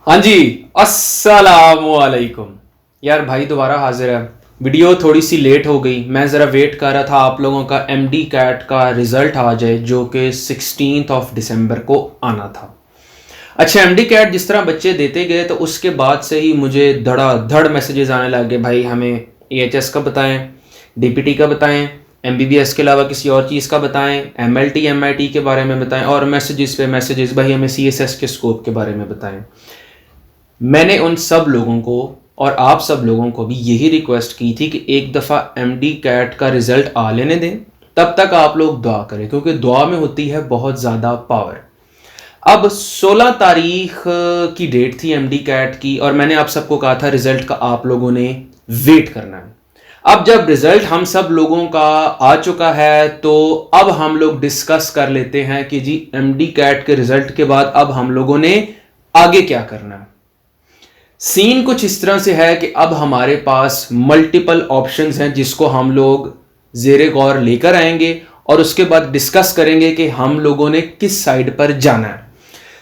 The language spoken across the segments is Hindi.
हाँ जी, अस्सलामुअलैकुम। यार भाई दोबारा हाजिर है। वीडियो थोड़ी सी लेट हो गई। मैं ज़रा वेट कर रहा था आप लोगों का एमडी कैट का रिज़ल्ट आ जाए जो कि 16 दिसंबर को आना था। अच्छा, एमडी कैट जिस तरह बच्चे देते गए तो उसके बाद से ही मुझे धड़ाधड़ मैसेजेस आने लग गए, भाई हमें एएचएस का बताएं, डीपीटी का बताएं, एमबीबीएस के अलावा किसी और चीज़ का बताएं, एमएलटी एमआईटी के बारे में बताएं, और मैसेजेस पे मैसेजेस, भाई हमें सीएसएस के स्कोप के बारे में बताएं। मैंने उन सब लोगों को और आप सब लोगों को भी यही रिक्वेस्ट की थी कि एक दफ़ा एमडी कैट का रिजल्ट आ लेने दें, तब तक आप लोग दुआ करें, क्योंकि दुआ में होती है बहुत ज़्यादा पावर। अब 16 तारीख की डेट थी एमडी कैट की, और मैंने आप सबको कहा था रिजल्ट का आप लोगों ने वेट करना है। अब जब रिजल्ट हम सब लोगों का आ चुका है तो अब हम लोग डिस्कस कर लेते हैं कि जी एमडी कैट के रिजल्ट के बाद अब हम लोगों ने आगे क्या करना है। सीन कुछ इस तरह से है कि अब हमारे पास मल्टीपल ऑप्शंस हैं जिसको हम लोग जेरे गौर लेकर आएंगे और उसके बाद डिस्कस करेंगे कि हम लोगों ने किस साइड पर जाना है।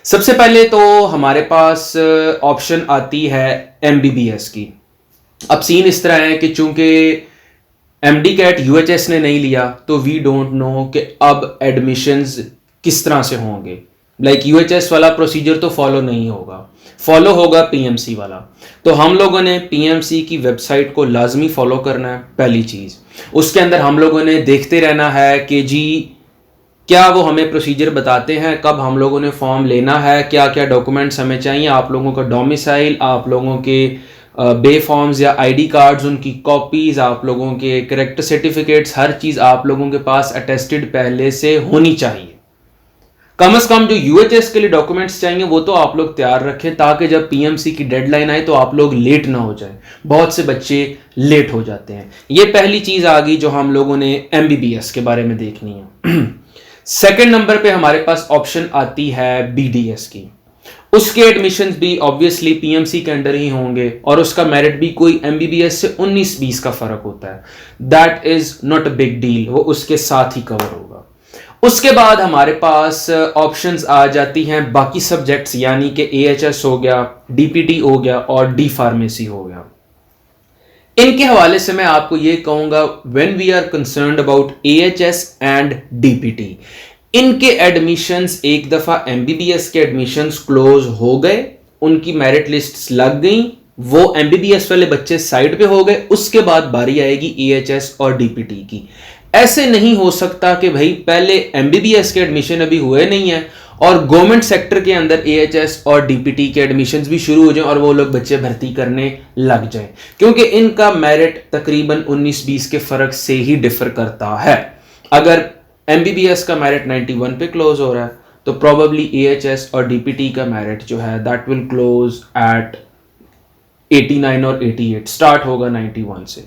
सबसे पहले तो हमारे पास ऑप्शन आती है एमबीबीएस की। अब सीन इस तरह है कि चूंकि एमडी कैट यूएचएस ने नहीं लिया तो वी डोंट नो कि अब एडमिशंस किस तरह से होंगे। लाइक यूएचएस वाला प्रोसीजर तो फॉलो नहीं होगा, फॉलो होगा पीएमसी वाला। तो हम लोगों ने पीएमसी की वेबसाइट को लाजमी फॉलो करना है, पहली चीज़। उसके अंदर हम लोगों ने देखते रहना है कि जी क्या वो हमें प्रोसीजर बताते हैं, कब हम लोगों ने फॉर्म लेना है, क्या क्या डॉक्यूमेंट्स हमें चाहिए, आप लोगों का डोमिसाइल, आप लोगों के बे फॉर्म्स या आईडी कार्ड्स, उनकी कॉपीज़, आप लोगों के करेक्ट सर्टिफिकेट्स, हर चीज़ आप लोगों के पास अटेस्टेड पहले से होनी चाहिए। कम से कम जो यूएचएस के लिए डॉक्यूमेंट्स चाहिए वो तो आप लोग तैयार रखें, ताकि जब पीएमसी की डेडलाइन आए तो आप लोग लेट ना हो जाए। बहुत से बच्चे लेट हो जाते हैं। ये पहली चीज़ आ गई जो हम लोगों ने एमबीबीएस के बारे में देखनी है। सेकंड नंबर पे हमारे पास ऑप्शन आती है बीडीएस की। उसके एडमिशंस भी ऑब्वियसली पीएमसी के अंडर ही होंगे और उसका मेरिट भी कोई एमबीबीएस से 19-20 का फर्क होता है। That is not a big deal, वो उसके साथ ही कवर होगा। उसके बाद हमारे पास ऑप्शंस आ जाती हैं बाकी सब्जेक्ट्स, यानी कि एएचएस हो गया, डीपीटी हो गया और डी फार्मेसी हो गया। इनके हवाले से मैं आपको ये कहूंगा, when we are concerned about AHS and DPT, इनके एडमिशंस एक दफा एमबीबीएस के एडमिशंस क्लोज हो गए, उनकी मेरिट लिस्ट्स लग गई, वो एमबीबीएस वाले बच्चे साइड पे हो गए। उसके बाद बारी आएगी एएचएस और डीपीटी की। ऐसे नहीं हो सकता कि भाई पहले एमबीबीएस के एडमिशन अभी हुए नहीं है और गवर्नमेंट सेक्टर के अंदर एएचएस और डीपीटी के एडमिशंस भी शुरू हो जाएं और वो लोग बच्चे भर्ती करने लग जाएं, क्योंकि इनका मेरिट तकरीबन 19-20 के फर्क से ही डिफर करता है। अगर एमबीबीएस का मेरिट 91 पे क्लोज हो रहा है तो प्रोबेबली एएचएस और डीपीटी का मेरिट जो है दैट विल क्लोज एट 89 और 88, स्टार्ट होगा 91 से।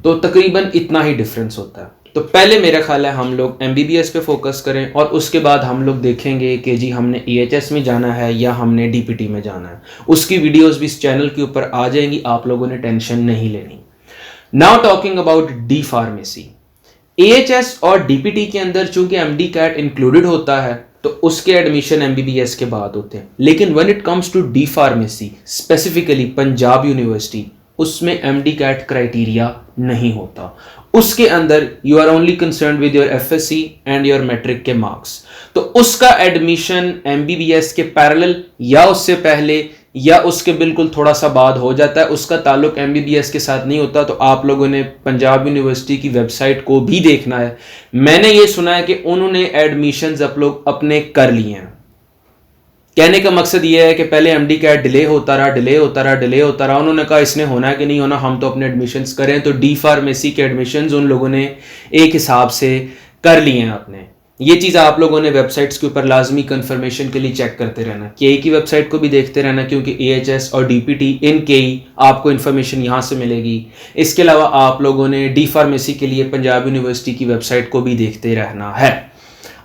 तो तकरीबन इतना ही डिफरेंस होता है। तो पहले मेरा ख्याल है हम लोग एमबीबीएस पे फोकस करें और उसके बाद हम लोग देखेंगे कि जी हमने एएचएस में जाना है या हमने डीपीटी में जाना है। उसकी वीडियोस भी इस चैनल के ऊपर आ जाएंगी, आप लोगों ने टेंशन नहीं लेनी। Now talking about D pharmacy, AHS और डीपीटी के अंदर चूंकि एमडी कैट इंक्लूडेड होता है तो उसके एडमिशन एमबीबीएस के बाद होते हैं। लेकिन when it comes to D pharmacy, specifically Punjab University, उसमें एमडी कैट क्राइटेरिया नहीं होता। उसके अंदर you are only concern with your FSC and your matric के मार्क्स। तो उसका एडमिशन एमबीबीएस के पैरेलल या उससे पहले या उसके बिल्कुल थोड़ा सा बाद हो जाता है, उसका ताल्लुक एमबीबीएस के साथ नहीं होता। तो आप लोगों ने पंजाब यूनिवर्सिटी की वेबसाइट को भी देखना है। मैंने ये सुना है कि उन्होंने एडमिशंस आप लोग अपने कर लिए हैं। कहने का मकसद ये है कि पहले एमडी कैट डिले होता रहा, उन्होंने कहा इसने होना है कि नहीं होना, हम तो अपने एडमिशंस करें। तो डी फार्मेसी के एडमिशंस उन लोगों ने एक हिसाब से कर लिए हैं अपने। ये चीज़ आप लोगों ने वेबसाइट्स के ऊपर लाजमी कंफर्मेशन के लिए चेक करते रहना, के की वेबसाइट को भी देखते रहना, क्योंकि एएचएस और डीपीटी इनके ही आपको इन्फॉर्मेशन यहाँ से मिलेगी। इसके अलावा आप लोगों ने डी फार्मेसी के लिए पंजाब यूनिवर्सिटी की वेबसाइट को भी देखते रहना है।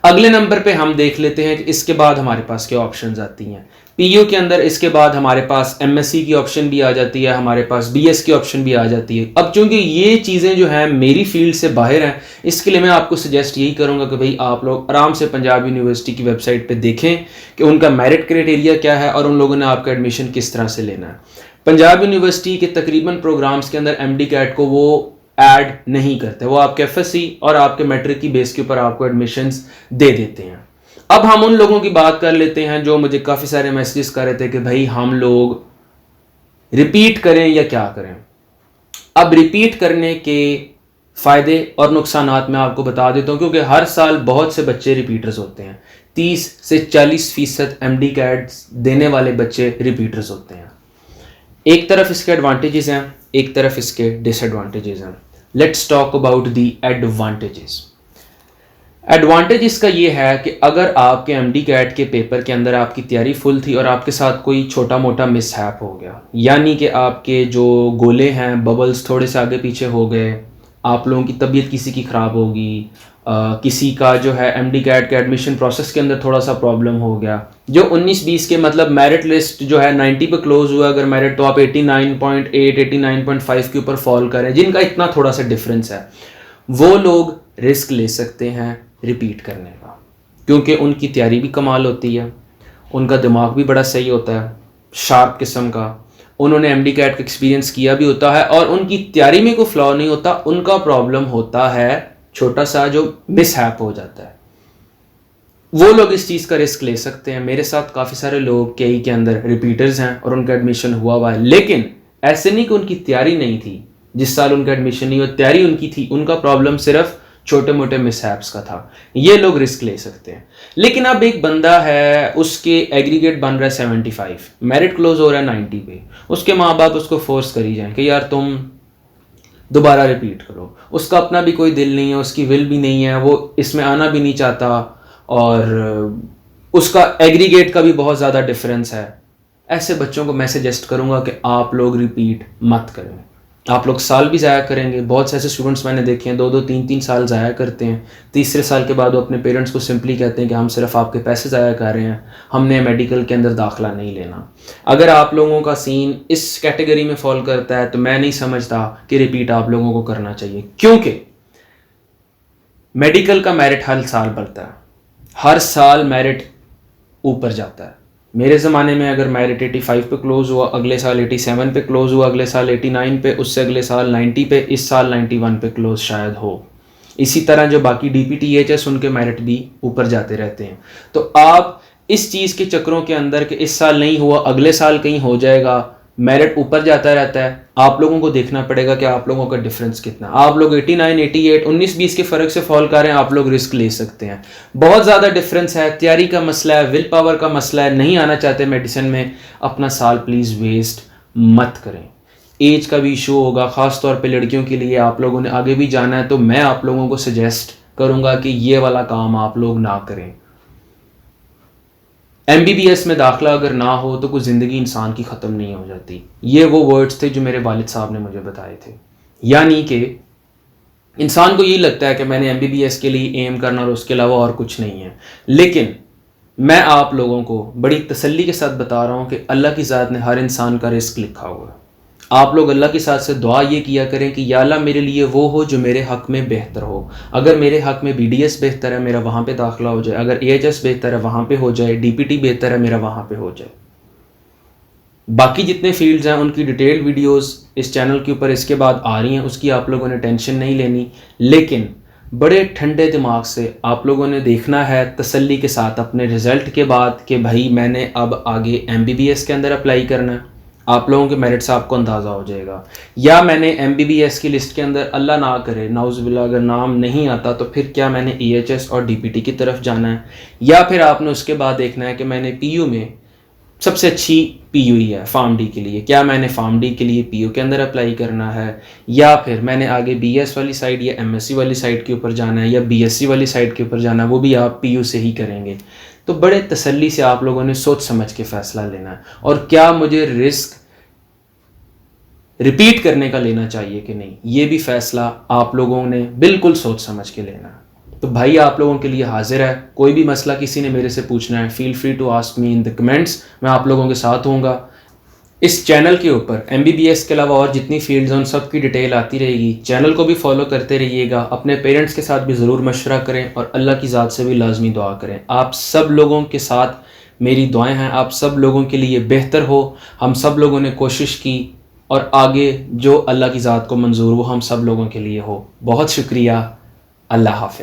अगले नंबर पे हम देख लेते हैं कि इसके बाद हमारे पास क्या ऑप्शंस आती हैं। पीयू के अंदर इसके बाद हमारे पास एमएससी की ऑप्शन भी आ जाती है, हमारे पास बीएस की ऑप्शन भी आ जाती है। अब चूंकि ये चीज़ें जो हैं मेरी फील्ड से बाहर हैं, इसके लिए मैं आपको सजेस्ट यही करूंगा कि भाई आप लोग आराम से पंजाब यूनिवर्सिटी की वेबसाइट पे देखें कि उनका मेरिट क्राइटेरिया क्या है और उन लोगों ने आपका एडमिशन किस तरह से लेना है। पंजाब यूनिवर्सिटी के तकरीबन प्रोग्राम्स के अंदर एमडी कैट को वो ऐड नहीं करते, वो आपके एफएससी और आपके मैट्रिक की बेस के ऊपर आपको एडमिशन्स दे देते हैं। अब हम उन लोगों की बात कर लेते हैं जो मुझे काफ़ी सारे मैसेजेस कर रहे थे कि भाई हम लोग रिपीट करें या क्या करें। अब रिपीट करने के फ़ायदे और नुकसानात मैं आपको बता देता हूं, क्योंकि हर साल बहुत से बच्चे रिपीटर्स होते हैं। 30 से 40% एमडी कैट्स देने वाले बच्चे रिपीटर्स होते हैं। एक तरफ इसके एडवांटेजेस हैं, एक तरफ इसके डिसएडवांटेजेस हैं। Let's talk about the advantages. Advantage इसका ये है कि अगर आपके एमडी कैट के पेपर के अंदर आपकी तैयारी फुल थी और आपके साथ कोई छोटा मोटा मिसहैप हो गया, यानी कि आपके जो गोले हैं बबल्स थोड़े से आगे पीछे हो गए, आप लोगों की तबीयत किसी की ख़राब होगी, किसी का जो है एमडी कैट के एडमिशन प्रोसेस के अंदर थोड़ा सा प्रॉब्लम हो गया, जो 19-20 के मतलब मेरिट लिस्ट जो है 90 पे क्लोज हुआ अगर मेरिट, तो आप 89.8 89.5 के ऊपर फॉल करें, जिनका इतना थोड़ा सा डिफरेंस है, वो लोग रिस्क ले सकते हैं रिपीट करने का, क्योंकि उनकी तैयारी भी कमाल होती है, उनका दिमाग भी बड़ा सही होता है, शार्प किस्म का, उन्होंने एमडी कैट का एक्सपीरियंस किया भी होता है और उनकी तैयारी में कोई फ्लॉ नहीं होता। उनका प्रॉब्लम होता है छोटा सा जो मिसहैप हो जाता है, वो लोग इस चीज़ का रिस्क ले सकते हैं। मेरे साथ काफ़ी सारे लोग केई के अंदर रिपीटर्स हैं और उनका एडमिशन हुआ है, लेकिन ऐसे नहीं कि उनकी तैयारी नहीं थी, जिस साल उनका एडमिशन नहीं हुआ तैयारी उनकी थी, उनका प्रॉब्लम सिर्फ छोटे मोटे मिसहैप्स का था। ये लोग रिस्क ले सकते हैं। लेकिन अब एक बंदा है, उसके एग्रीगेट बन रहा है 75, मेरिट क्लोज हो रहा है 90 पे, उसके माँ बाप उसको फोर्स करी जाए कि यार तुम दोबारा रिपीट करो, उसका अपना भी कोई दिल नहीं है, उसकी विल भी नहीं है, वो इसमें आना भी नहीं चाहता और उसका एग्रीगेट का भी बहुत ज़्यादा डिफरेंस है। ऐसे बच्चों को मैं सजेस्ट करूँगा कि आप लोग रिपीट मत करें, आप लोग साल भी ज़ाया करेंगे। बहुत से ऐसे स्टूडेंट्स मैंने देखे हैं 2-2 3-3 साल ज़ाया करते हैं, तीसरे साल के बाद वो अपने पेरेंट्स को सिंपली कहते हैं कि हम सिर्फ आपके पैसे ज़ाया कर रहे हैं, हमने मेडिकल के अंदर दाखिला नहीं लेना। अगर आप लोगों का सीन इस कैटेगरी में फॉल करता है तो मैं नहीं समझता कि रिपीट आप लोगों को करना चाहिए, क्योंकि मेडिकल का मेरिट हर साल बढ़ता है, हर साल मेरिट ऊपर जाता है। मेरे ज़माने में अगर मेरिट 85 पे क्लोज हुआ, अगले साल 87 पे क्लोज हुआ, अगले साल 89 पे, उससे अगले साल 90 पे, इस साल 91 पे क्लोज शायद हो। इसी तरह जो बाकी डीपीटी एचएस उनके मेरिट भी ऊपर जाते रहते हैं। तो आप इस चीज़ के चक्रों के अंदर कि इस साल नहीं हुआ अगले साल कहीं हो जाएगा, मेरिट ऊपर जाता रहता है, आप लोगों को देखना पड़ेगा कि आप लोगों का डिफरेंस कितना। आप लोग 89 88 19-20 के फ़र्क से फॉल कर रहे हैं, आप लोग रिस्क ले सकते हैं। बहुत ज़्यादा डिफरेंस है, तैयारी का मसला है, विल पावर का मसला है, नहीं आना चाहते मेडिसिन में, अपना साल प्लीज़ वेस्ट मत करें। एज का भी इशू होगा, ख़ास तौर पे लड़कियों के लिए। आप लोगों ने आगे भी जाना है तो मैं आप लोगों को सजेस्ट करूँगा कि ये वाला काम आप लोग ना करें। MBBS में दाखिला अगर ना हो तो कोई ज़िंदगी इंसान की ख़त्म नहीं हो जाती। ये वो वर्ड्स थे जो मेरे वालिद साहब ने मुझे बताए थे। यानी कि इंसान को यही लगता है कि मैंने MBBS के लिए एम करना और उसके अलावा और कुछ नहीं है, लेकिन मैं आप लोगों को बड़ी तसल्ली के साथ बता रहा हूँ कि अल्लाह की ज़ात ने हर इंसान का रिस्क लिखा हुआ है। आप लोग अल्लाह के साथ से दुआ ये किया करें कि या अल्लाह मेरे लिए वो हो जो मेरे हक़ में बेहतर हो। अगर मेरे हक़ में BDS बेहतर है, मेरा वहाँ पे दाखिला हो जाए, अगर AHS बेहतर है वहाँ पे हो जाए, DPT बेहतर है, मेरा वहाँ पे हो जाए। बाकी जितने फील्ड्स हैं उनकी डिटेल्ड वीडियोस इस चैनल के ऊपर इसके बाद आ रही हैं, उसकी आप लोगों ने टेंशन नहीं लेनी, लेकिन बड़े ठंडे दिमाग से आप लोगों ने देखना है तसल्ली के साथ अपने रिज़ल्ट के बाद कि भाई मैंने अब आगे MBBS के अंदर अप्लाई करना है। आप लोगों के मेरिट से आपको अंदाज़ा हो जाएगा, या मैंने MBBS की लिस्ट के अंदर अल्लाह ना करे नाउज़ुबिल्लाह अगर नाम नहीं आता तो फिर क्या मैंने AHS और DPT की तरफ जाना है, या फिर आपने उसके बाद देखना है कि मैंने PU में सबसे अच्छी PU ही है फार्म डी के लिए, क्या मैंने फार्म डी के लिए PU के अंदर अप्लाई करना है, या फिर मैंने आगे BS वाली साइड या MSc वाली साइड के ऊपर जाना है, या BSc वाली साइड के ऊपर जाना है, वो भी आप PU से ही करेंगे। तो बड़े तसल्ली से आप लोगों ने सोच समझ के फ़ैसला लेना है, और क्या मुझे रिस्क रिपीट करने का लेना चाहिए कि नहीं, ये भी फ़ैसला आप लोगों ने बिल्कुल सोच समझ के लेना है। तो भाई आप लोगों के लिए हाजिर है। कोई भी मसला किसी ने मेरे से पूछना है, feel free to ask me in the comments, मैं आप लोगों के साथ होऊंगा। इस चैनल के ऊपर MBBS के अलावा और जितनी फील्ड्स हैं उन सब की डिटेल आती रहेगी। चैनल को भी फॉलो करते रहिएगा। अपने पेरेंट्स के साथ भी ज़रूर मशवरा करें और अल्लाह की ज़ात से भी लाजमी दुआ करें। आप सब लोगों के साथ मेरी दुआएं हैं, आप सब लोगों के लिए बेहतर हो। हम सब लोगों ने कोशिश की और आगे जो अल्लाह की ज़ात को मंजूर वो हम सब लोगों के लिए हो। बहुत शुक्रिया। अल्लाह हाफिज़।